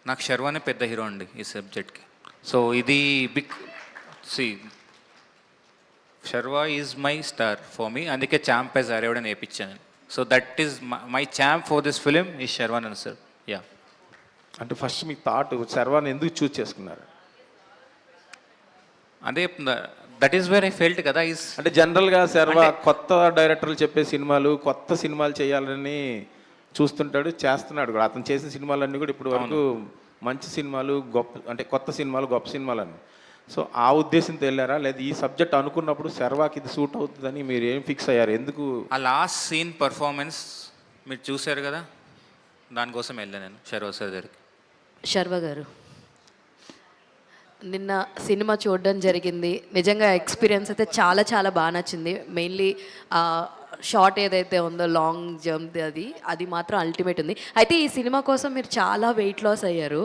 నాకు శర్వానే పెద్ద హీరో అండి ఈ సబ్జెక్ట్కి. సో ఇది big Sharwa is my star for me, అందుకే ఛాంప్ యాజ్ అరేవ్డ్ అని వేయించాను. So that is my champ for this film ఈ శర్వాన్ సార్. యా. అంటే ఫస్ట్ మీ థాట్ శర్వాని ఎందుకు చూస్ చేసుకున్నారు? అదే that is where I felt కదా. అంటే జనరల్గా శర్వా కొత్త డైరెక్టర్లు చెప్పే సినిమాలు, కొత్త సినిమాలు చేయాలని చూస్తుంటాడు, చేస్తున్నాడు కూడా. అతను చేసిన సినిమాలన్నీ కూడా ఇప్పుడు వరకు మంచి సినిమాలు, అంటే కొత్త సినిమాలు, గొప్ప సినిమాలు అని. సో ఆ ఉద్దేశంతో వెళ్ళారా, లేదా ఈ సబ్జెక్ట్ అనుకున్నప్పుడు శర్వాకి ఇది సూట్ అవుతుందని మీరు ఏం ఫిక్స్ అయ్యారు? ఎందుకు? ఆ లాస్ట్ సీన్ పర్ఫార్మెన్స్ మీరు చూశారు కదా, దానికోసం వెళ్ళాను నేను శర్వా సార్ దగ్గరికి. శర్వ గారు, నిన్న సినిమా చూడడం జరిగింది. నిజంగా ఎక్స్పీరియన్స్ అయితే చాలా చాలా బాగా నచ్చింది. మెయిన్లీ షార్ట్ ఏదైతే ఉందో లాంగ్ జంప్, అది మాత్రం అల్టిమేట్ ఉంది. అయితే ఈ సినిమా కోసం మీరు చాలా వెయిట్ లాస్ అయ్యారు.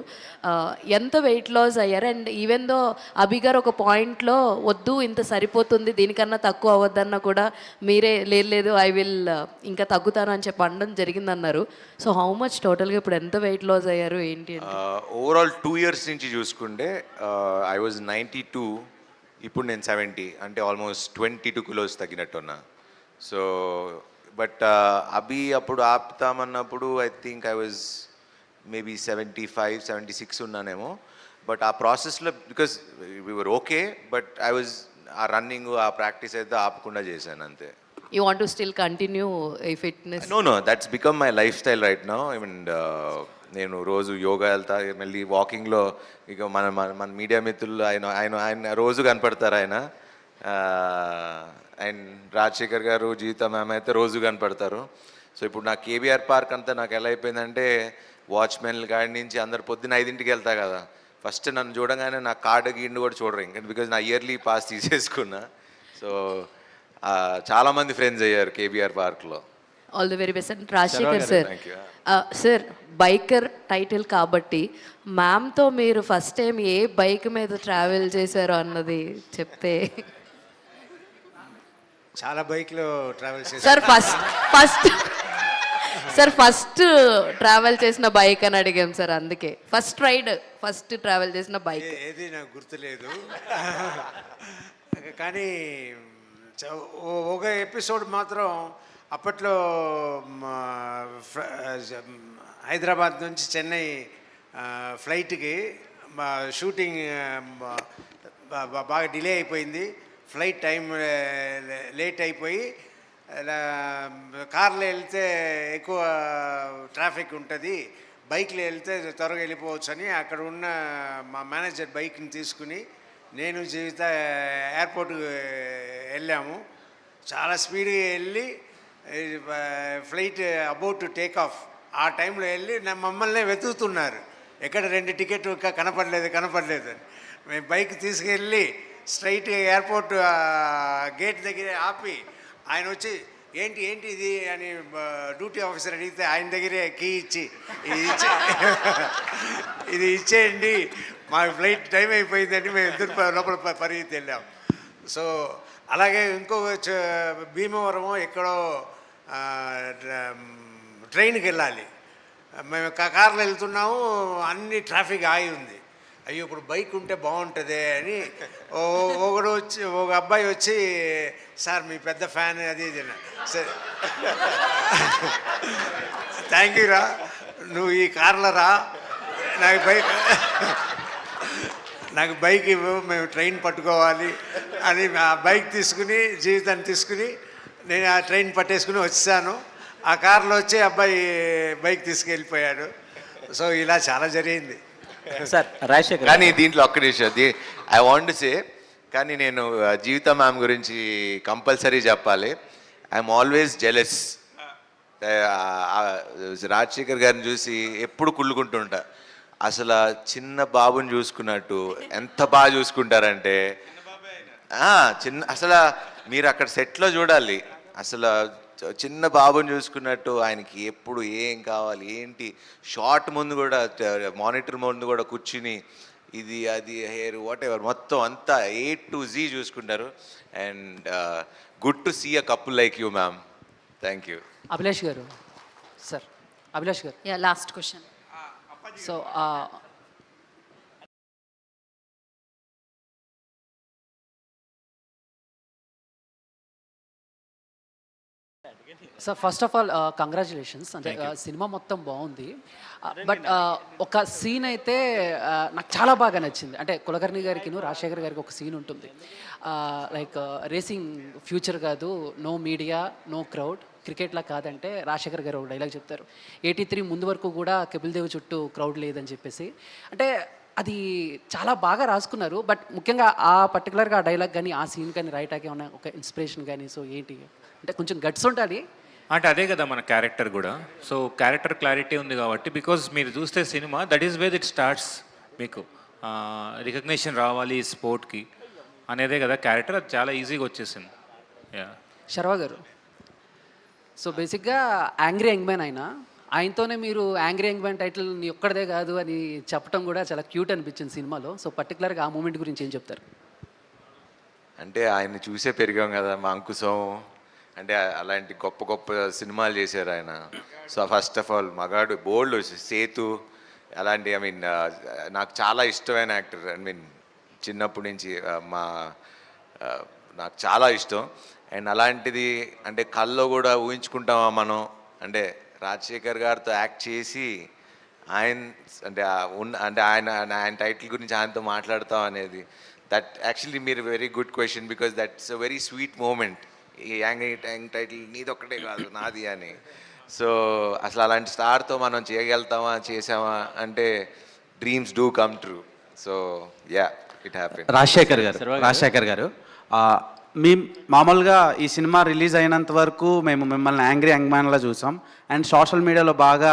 ఎంత వెయిట్ లాస్ అయ్యారు? అండ్ ఈవెన్ దో అభి గారు ఒక పాయింట్లో వద్దు ఇంత సరిపోతుంది, దీనికన్నా తక్కువ అవ్వద్దన్నా కూడా మీరే లేదు ఐ విల్ ఇంకా తగ్గుతాను అని చెప్పి అనడం జరిగిందన్నారు. సో హౌ మచ్ టోటల్గా ఇప్పుడు ఎంత వెయిట్ లాస్ అయ్యారు ఏంటి? ఓవరాల్ 2 years నుంచి చూసుకుంటే ఐ వాజ్ 92, ఇప్పుడు నేను 70, అంటే ఆల్మోస్ట్ 22 kilos తగ్గినట్టున్నా. సో బట్ అభి అప్పుడు ఆపుతామన్నప్పుడు I think I was maybe 75, 76 ఉన్నానేమో. బట్ ఆ ప్రాసెస్లో because we were okay, but I was uh running, ఆ ప్రాక్టీస్ అయితే ఆపకుండా చేశాను అంతే. You want to still continue ఈ fitness? No, that's become my lifestyle right now. I mean నేను రోజు యోగా వెళ్తా, మళ్ళీ వాకింగ్లో ఇక మన మీడియా మిత్రులు ఆయన రోజు కనపడతారు. అండ్ రాజశేఖర్ గారు, జీవిత మ్యామ్ అయితే రోజు కనపడతారు. సో ఇప్పుడు నా కేబీఆర్ పార్క్ అంతా నాకు ఎలా అయిపోయిందంటే, వాచ్మెన్ల కాడి నుంచి అందరు పొద్దున్న 5ంటికి వెళ్తా కదా, ఫస్ట్ నన్ను చూడగానే నా కార్డు గీండు కూడా చూడరు ఇంకా, బికాజ్ నా ఇయర్లీ పాస్ తీసేసుకున్నా. సో చాలామంది ఫ్రెండ్స్ అయ్యారు కేబీఆర్ పార్క్లో. All the very best. And Rajasekhar sir, sir biker title కాబట్టి మ్యామ్తో మీరు ఫస్ట్ టైం ఏ బైక్ మీద ట్రావెల్ చేశారో అన్నది చెప్తే. చాలా బైక్లో ట్రావెల్ చేశారు సార్. ఫస్ట్ ట్రావెల్ చేసిన బైక్ అని అడిగాం సార్, అందుకే ఫస్ట్ ట్రావెల్ చేసిన బైక్ ఏది నాకు గుర్తులేదు. కానీ ఒక ఎపిసోడ్ మాత్రం అప్పట్లో హైదరాబాద్ నుంచి చెన్నై ఫ్లైట్కి షూటింగ్ బాగా డిలే అయిపోయింది. ఫ్లైట్ టైం లేట్ అయిపోయి కార్లో వెళ్తే ఎక్కువ ట్రాఫిక్ ఉంటుంది, బైక్లో వెళ్తే త్వరగా వెళ్ళిపోవచ్చు అని అక్కడ ఉన్న మా మేనేజర్ బైక్ని తీసుకుని నేను జీవిత ఎయిర్పోర్ట్కి వెళ్ళాము. చాలా స్పీడ్గా వెళ్ళి flight about to take off ఆ టైంలో వెళ్ళి మమ్మల్ని వెతుకుతున్నారు, ఎక్కడ 2 టికెట్లు కనపడలేదు అని. మేము బైక్ తీసుకెళ్ళి స్ట్రైట్ ఎయిర్పోర్ట్ గేట్ దగ్గర ఆపి ఆయన వచ్చి ఏంటి ఇది అని డ్యూటీ ఆఫీసర్ అడిగితే ఆయన దగ్గరే కీ ఇచ్చి ఇది ఇచ్చేయండి, మా ఫ్లైట్ టైం అయిపోయిందని మేము ఇద్దరు లోపల పరిగెత్తి వెళ్ళాం. సో అలాగే ఇంకో భీమవరం ఎక్కడో ట్రైన్కి వెళ్ళాలి, మేము కార్లో వెళ్తున్నాము, అన్ని ట్రాఫిక్ ఆగి ఉంది. అయ్యో ఇప్పుడు బైక్ ఉంటే బాగుంటుంది అని ఒక అబ్బాయి వచ్చి సార్ మీ పెద్ద ఫ్యాన్ అది ఇది సరే థ్యాంక్ యూ రా, నువ్వు ఈ కార్లో రా, నాకు బైక్ ఇవ్వు, మేము ట్రైన్ పట్టుకోవాలి అని ఆ బైక్ తీసుకుని జీవితాన్ని తీసుకుని నేను ఆ ట్రైన్ పట్టేసుకుని వచ్చాను. ఆ కార్లో వచ్చి అబ్బాయి బైక్ తీసుకెళ్ళిపోయాడు. సో ఇలా చాలా జరిగింది సార్. రాజశేఖర్ కానీ దీంట్లో ఒక్క నిమిషం, ఐ వాంట్ సే, కానీ నేను జీవిత మ్యామ్ గురించి కంపల్సరీ చెప్పాలి. I'm always jealous. రాజశేఖర్ గారిని చూసి ఎప్పుడు కుళ్ళుకుంటుంటా. అసలు చిన్న బాబుని చూసుకున్నట్టు ఎంత బాగా చూసుకుంటారంటే అసలు మీరు అక్కడ సెట్లో చూడాలి. అసలు చిన్న బాబుని చూసుకున్నట్టు ఆయనకి ఎప్పుడు ఏం కావాలి ఏంటి, షార్ట్ ముందు కూడా మానిటర్ ముందు కూడా కూర్చుని ఇది అది హెయిర్ వాట్ ఎవర్ మొత్తం అంతా A to Z చూసుకుంటారు. And good to see a couple like you ma'am. Thank you. Abhilash garu sir, Abhilash garu last question. So sir first of all congratulations. అంటే సినిమా మొత్తం బాగుంది, బట్ ఒక సీన్ అయితే నాకు చాలా బాగా నచ్చింది. అంటే కులకర్ణి గారికి రాజశేఖర్ గారికి ఒక సీన్ ఉంటుంది, లైక్ రేసింగ్ ఫ్యూచర్ కాదు, నో మీడియా నో క్రౌడ్, క్రికెట్లా కాదంటే రాజశేఖర్ గారు ఒక డైలాగ్ చెప్తారు, 83 ముందు వరకు కూడా కపిల్ దేవ్ చుట్టూ క్రౌడ్ లేదని చెప్పేసి. అంటే అది చాలా బాగా రాసుకున్నారు. బట్ ముఖ్యంగా ఆ పర్టికులర్గా ఆ డైలాగ్ కానీ ఆ సీన్ కానీ రైటాకే ఉన్న ఒక ఇన్స్పిరేషన్ కానీ, సో ఏంటి అంటే కొంచెం గట్స్ ఉంటుంది అంటే అదే కదా మన క్యారెక్టర్ కూడా. సో క్యారెక్టర్ క్లారిటీ ఉంది కాబట్టి, బికాజ్ మీరు చూస్తే cinema that is wear it starts. మీకు రికగ్నిషన్ రావాలి స్పోర్ట్కి అనేదే కదా క్యారెక్టర్, అది చాలా ఈజీగా వచ్చేసింది. శర్వా గారు, సో బేసిక్గా యాంగ్రీ యంగ్ మ్యాన్ ఆయనతోనే మీరు యాంగ్రీ యంగ్ మ్యాన్ టైటిల్ నీ ఒక్కడదే కాదు అని చెప్పడం కూడా చాలా క్యూట్ అనిపించింది సినిమాలో. సో పర్టికులర్గా ఆ మూమెంట్ గురించి ఏం చెప్తారు? అంటే ఆయన్ని చూసే పెరిగాం కదా, మా అంకుశం అంటే అలాంటి గొప్ప గొప్ప సినిమాలు చేశారు ఆయన. సో ఫస్ట్ ఆఫ్ ఆల్ మగాడు, బోల్డ్, సేతు అలాంటి, ఐ మీన్ నాకు చాలా ఇష్టమైన యాక్టర్. ఐ మీన్ చిన్నప్పటి నుంచి నాకు చాలా ఇష్టం. అండ్ అలాంటిది అంటే కల్లో కూడా ఊహించుకుంటామా మనం, అంటే రాజశేఖర్ గారితో యాక్ట్ చేసి ఆయన టైటిల్ గురించి ఆయనతో మాట్లాడతాం అనేది, దట్ యాక్చువల్లీ మీరు very good question, because that's a very sweet moment. ఈ యాంగ్ టైటిల్ నీది ఒక్కటే కాదు నాది అని. సో అసలు అలాంటి స్టార్తో మనం చేయగలుగుతామా, చేసామా అంటే dreams do come true. So yeah, it happen. Rajasekhar గారు మీ మామూలుగా ఈ సినిమా రిలీజ్ అయినంత వరకు మేము మిమ్మల్ని యాంగ్రీ యంగ్ మ్యాన్లా చూసాం, అండ్ సోషల్ మీడియాలో బాగా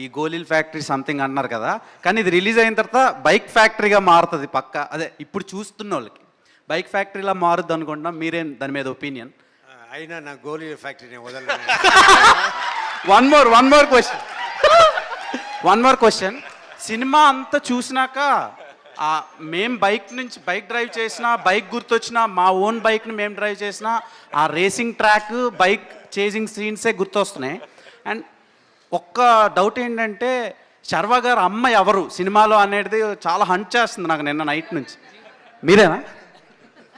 ఈ గోలీల్ ఫ్యాక్టరీ సంథింగ్ అన్నారు కదా, కానీ ఇది రిలీజ్ అయిన తర్వాత బైక్ ఫ్యాక్టరీగా మారుతుంది పక్క. అదే ఇప్పుడు చూస్తున్న వాళ్ళకి బైక్ ఫ్యాక్టరీలా మారుద్ది అనుకుంటున్నాం, మీరేం దాని మీద ఒపీనియన్? అయినా నా గోలీ ఫ్యాక్టరీని వదల. One more question. సినిమా అంతా చూసినాక మేము బైక్ డ్రైవ్ చేసినా, బైక్ గుర్తొచ్చినా, మా ఓన్ బైక్ని మేము డ్రైవ్ చేసినా, ఆ రేసింగ్ ట్రాక్, బైక్ చేజింగ్ సీన్సే గుర్తొస్తున్నాయి. అండ్ ఒక్క డౌట్ ఏంటంటే శర్వా గారు అమ్మ ఎవరు సినిమాలో అనేది చాలా హంట్ చేస్తుంది నాకు నిన్న నైట్ నుంచి. మీరేనా?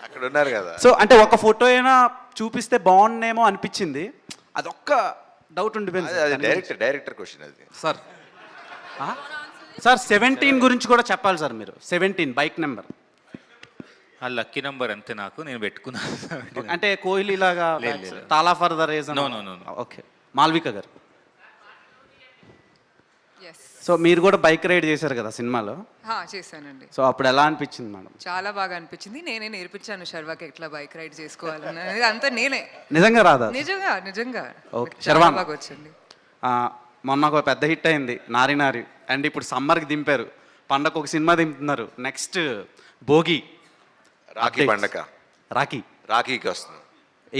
అక్కడ ఉన్నారు కదా. సో అంటే ఒక ఫోటో అయినా చూపిస్తే బాగుండేమో అనిపించింది, అదొక్క డౌట్ ఉండిపోయింది. డైరెక్టర్ క్వశ్చన్ అది సార్. 17 గురించి కూడా చెప్పాలి సార్ మీరు. 17 బైక్ నెంబర్, ఆ లక్కీ నెంబర్ అంతే, నాకు నేను పెట్టుకున్నాను. అంటే కోహ్లీ లాగా తాలా for the reason. Okay. Malvika గారు, సో మీరు కూడా బైక్ రైడ్ చేశారు కదా సినిమాలో? చేశానండి. సో అప్పుడు ఎలా అనిపించింది మేడం? చాలా బాగా అనిపించింది. నేనే నేర్పించాను శర్వాకి ఎట్లా బైక్ రైడ్ చేసుకోవాలని, అంతా నేనే. నిజంగా రాదా? నిజంగా ఓకే. శర్వా బాగా వచ్చింది. మొన్న ఒక పెద్ద హిట్ అయింది నారి నారి, అండ్ ఇప్పుడు సమ్మర్కి దింపారు, పండగ ఒక సినిమా దింపుతున్నారు, నెక్స్ట్ భోగి, రాఖీ పండగ, రాఖీకి వస్తుంది.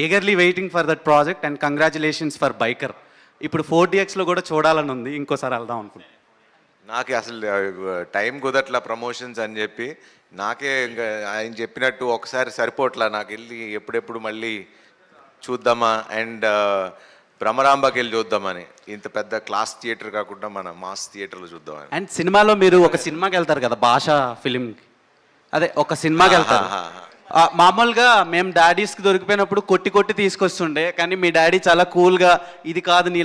Eagerly waiting for that project and congratulations for biker. ఇప్పుడు 4DXలో కూడా చూడాలని ఉంది, ఇంకోసారి వెళ్దాం అనుకుంటున్నాను. నాకే అసలు టైం కుదట్లా ప్రమోషన్స్ అని చెప్పి, నాకే ఇంకా ఆయన చెప్పినట్టు ఒకసారి సరిపోట్లా, నాకు వెళ్ళి ఎప్పుడెప్పుడు మళ్ళీ చూద్దామా అండ్ భ్రమరాంబకి వెళ్ళి చూద్దామని, ఇంత పెద్ద క్లాస్ థియేటర్ కాకుండా మన మాస్ థియేటర్లో చూద్దామని. అండ్ సినిమాలో మీరు ఒక సినిమాకి వెళ్తారు కదా, భాషా ఫిలింకి, అదే ఒక సినిమాకి వెళ్తారు. మామూలుగా మేము డాడీస్కి దొరికిపోయినప్పుడు కొట్టి కొట్టి తీసుకొస్తుండే, కానీ మీ డాడీ చాలా కూల్గా ఇది కాదు నీ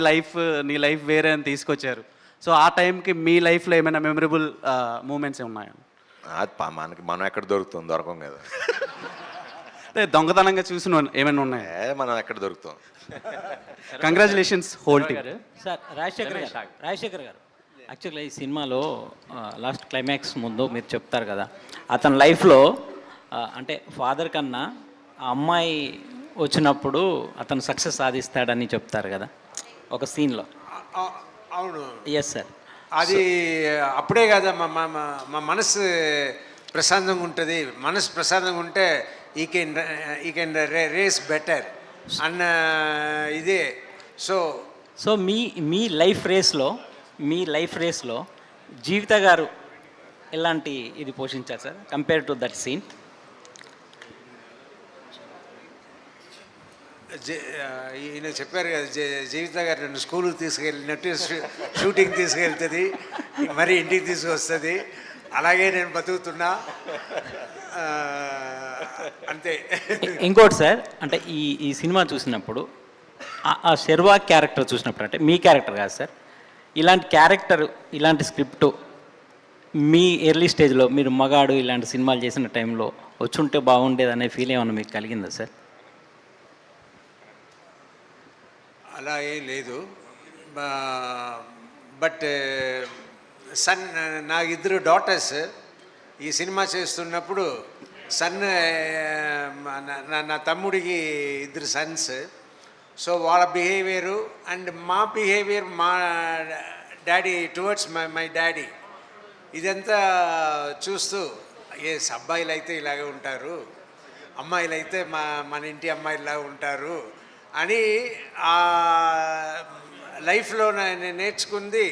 లైఫ్ వేరే అని తీసుకొచ్చారు. సో ఆ టైంకి మీ లైఫ్లో ఏమైనా మెమరబుల్ మూమెంట్స్ ఉన్నాయా? అది మనం ఎక్కడ దొరుకుతాం, దొరకం కదా. అదే దొంగతనంగా చూసిన ఏమైనా ఉన్నాయా? మనం ఎక్కడ దొరుకుతాం. Congratulations whole team. Sir Rajasekhar garu యాక్చువల్గా ఈ సినిమాలో లాస్ట్ క్లైమాక్స్ ముందు మీరు చెప్తారు కదా, అతని లైఫ్లో అంటే ఫాదర్ కన్నా ఆ అమ్మాయి వచ్చినప్పుడు అతను సక్సెస్ సాధిస్తాడని చెప్తారు కదా ఒక సీన్లో. అవును, ఎస్ సార్. అది అప్పుడే కదా మా మనసు ప్రశాంతంగా ఉంటుంది. మనసు ప్రశాంతంగా ఉంటే ఈ కెన్ రేస్ బెటర్ అన్న ఇదే. సో మీ లైఫ్ రేస్లో జీవిత గారు ఎలాంటి ఇది పోషించారు sir compare to that scene? ఈయన చెప్పారు కదా, జీవిత గారు నన్ను స్కూల్కి తీసుకెళ్ళినట్టు షూటింగ్ తీసుకెళ్తుంది, మరి ఇంటికి తీసుకొస్తుంది, అలాగే నేను బతుకుతున్నా అంతే. ఇంకోటి సార్, అంటే ఈ సినిమా చూసినప్పుడు ఆ శర్వా క్యారెక్టర్ చూసినప్పుడు, అంటే మీ క్యారెక్టర్ కాదు సార్, ఇలాంటి స్క్రిప్ట్ మీ ఎర్లీ స్టేజ్లో మీరు మగాడు ఇలాంటి సినిమాలు చేసిన టైంలో వచ్చుంటే బాగుండేది అనే ఫీల్ ఏమన్నా మీకు కలిగిందా సార్? అలా ఏం లేదు, బట్ నాకు 2 డాటర్స్. ఈ సినిమా చేస్తున్నప్పుడు నా తమ్ముడికి 2 సన్స్. సో వాళ్ళ బిహేవియరు అండ్ మా బిహేవియర్, మా డాడీ టువర్డ్స్ మై డాడీ, ఇదంతా చూస్తూ అబ్బాయిలు అయితే ఇలాగే ఉంటారు, అమ్మాయిలు అయితే మన ఇంటి అమ్మాయిలాగా ఉంటారు అని ఆ లైఫ్లో నేను నేర్చుకుంది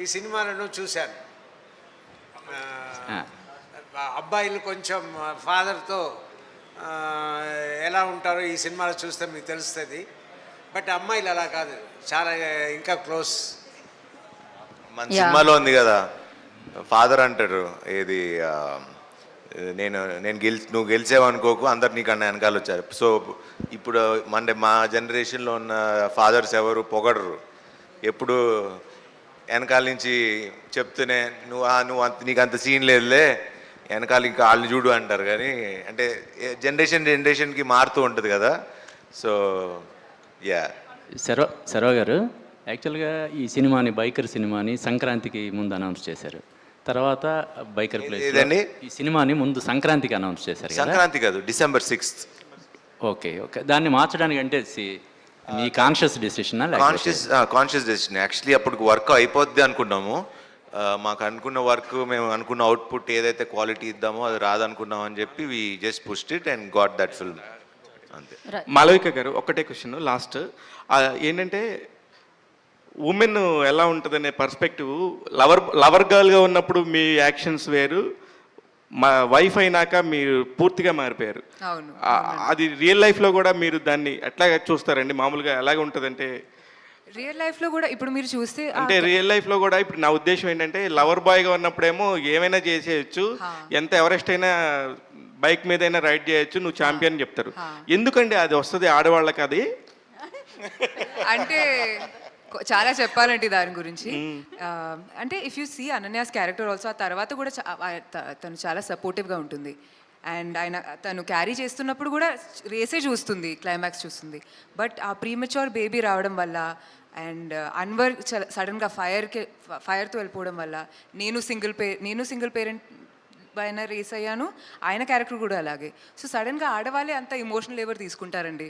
ఈ సినిమాలను చూశాను. అబ్బాయిలు కొంచెం ఫాదర్తో ఎలా ఉంటారో ఈ సినిమాలో చూస్తే మీకు తెలుస్తుంది. బట్ అమ్మాయిలు అలా కాదు, చాలా ఇంకా క్లోజ్. మన సినిమాలో ఉంది కదా, ఫాదర్ అంటాడు ఏది, నువ్వు గెలిచావనుకోకు, అందరు నీకన్నా వెనకాల వచ్చారు. సో ఇప్పుడు మా జనరేషన్లో ఉన్న ఫాదర్స్ ఎవరు పొగడరు, ఎప్పుడు వెనకాల నుంచి చెప్తూనే నీకు అంత సీన్ లేదులే, వెనకాల ఇంకా వాళ్ళు చూడు అంటారు. కానీ అంటే జనరేషన్కి మారుతూ ఉంటుంది కదా. So yeah. శర్వ గారు యాక్చువల్గా ఈ సినిమాని, బైకర్ సినిమాని సంక్రాంతికి ముందు అనౌన్స్ చేశారు, తర్వాత బైకర్ ప్లేస్ ఈ సినిమాని ముందు సంక్రాంతికి అనౌన్స్ చేశారు. సంక్రాంతి కాదు, December 6th. ఓకే, దాన్ని మార్చడానికి అంటే మీ conscious decision? Conscious decision. Actually అప్పటికి వర్క్ అయిపోద్ది అనుకున్నాము. మాకు అనుకున్న వర్క్, మేము అనుకున్న అవుట్పుట్ ఏదైతే క్వాలిటీ ఇద్దామో అది రాదనుకున్నాం అని చెప్పి we just pushed it and got that film, అంతే. మాలవిక గారు ఒకటే క్వశ్చన్ లాస్ట్, ఏంటంటే ఉమెన్ ఎలా ఉంటుందనే పర్స్పెక్టివ్, లవర్ గర్ల్గా ఉన్నప్పుడు మీ యాక్షన్స్ వేరు, మా వైఫ్ అయినాక మీరు పూర్తిగా మారిపోయారు. అది రియల్ లైఫ్లో కూడా మీరు దాన్ని ఎట్లా చూస్తారండి? మామూలుగా ఎలాగ ఉంటుందంటే రియల్ లైఫ్లో కూడా ఇప్పుడు మీరు చూస్తే, అంటే రియల్ లైఫ్లో కూడా ఇప్పుడు నా ఉద్దేశం ఏంటంటే, లవర్ బాయ్గా ఉన్నప్పుడేమో ఏమైనా చేసేయచ్చు, ఎంత ఎవరెస్ట్ అయినా బైక్ మీద అయినా రైడ్ చేయొచ్చు, నువ్వు ఛాంపియన్ చెప్తారు. ఎందుకండి అది వస్తుంది ఆడవాళ్ళకి? అది అంటే చాలా చెప్పాలంటే దాని గురించి. అంటే if you see Ananya's character also, ఆ తర్వాత కూడా తను చాలా సపోర్టివ్గా ఉంటుంది. అండ్ తను క్యారీ చేస్తున్నప్పుడు కూడా రేసే చూస్తుంది, క్లైమాక్స్ చూస్తుంది. బట్ ఆ ప్రీమెచ్యూర్ బేబీ రావడం వల్ల అండ్ అన్వర్ సడన్గా ఫైర్తో వెళ్ళిపోవడం వల్ల, నేను సింగిల్ పేరెంట్ పైన రేస్ అయ్యాను, ఆయన క్యారెక్టర్ కూడా అలాగే. సో సడన్గా ఆడవాళ్ళే అంత ఇమోషనల్ ఎవరు తీసుకుంటారండి.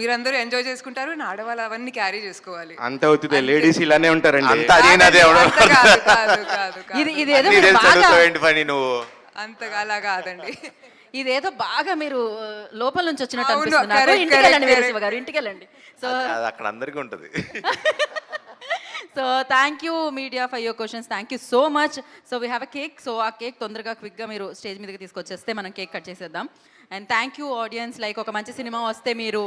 మీరందరూ ఎంజాయ్ చేసుకుంటారు, నా ఆడవాళ్ళు అవన్నీ క్యారీ చేసుకోవాలి. అంత అవుతుంది, లేడీస్ ఇలానే ఉంటారండి. అంత అదేనదే అంత కాదు, కాదు, కాదు, కాదు. ఇది ఏదో మీరు బాగా చదువుతావేంటి పని నువ్వు? అంతగా అలా కాదండి. ఇదేదో బాగా మీరు లోపల నుంచి వచ్చినట్టు అవును, అనిపిస్తుంది నాకు. correct, ఇంటికి వెళ్ళండి correct, వీరశివ గారు, ఇంటికి వెళ్ళండి. సో అది అక్కడ అందరికీ ఉంటుంది. So thank you media for your questions, thank you so much. So we have a cake. So ఆ కేక్ తొందరగా క్విక్గా మీరు స్టేజ్ మీదకి తీసుకొచ్చేస్తే మనం కేక్ కట్ చేసేద్దాం. And thank you audience, like ఒక మంచి సినిమా వస్తే మీరు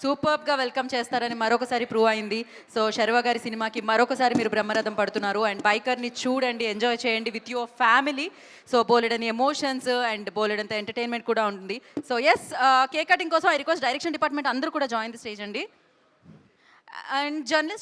సూపర్గా వెల్కమ్ చేస్తారని మరొకసారి ప్రూవ్ అయింది. సో శర్వా గారి సినిమాకి మరొకసారి మీరు బ్రహ్మరథం పడుతున్నారు. అండ్ బైకర్ని చూడండి, ఎంజాయ్ చేయండి విత్ యువర్ ఫ్యామిలీ. సో బోలెడని ఎమోషన్స్ అండ్ బోలెడంత ఎంటర్టైన్మెంట్ కూడా ఉంటుంది. సో ఎస్, కేక్ కటింగ్ కోసం ఐ రిక్వెస్ట్ డైరెక్షన్ డిపార్ట్మెంట్ అందరూ కూడా జాయిన్ ది స్టేజ్ అండి. And journalist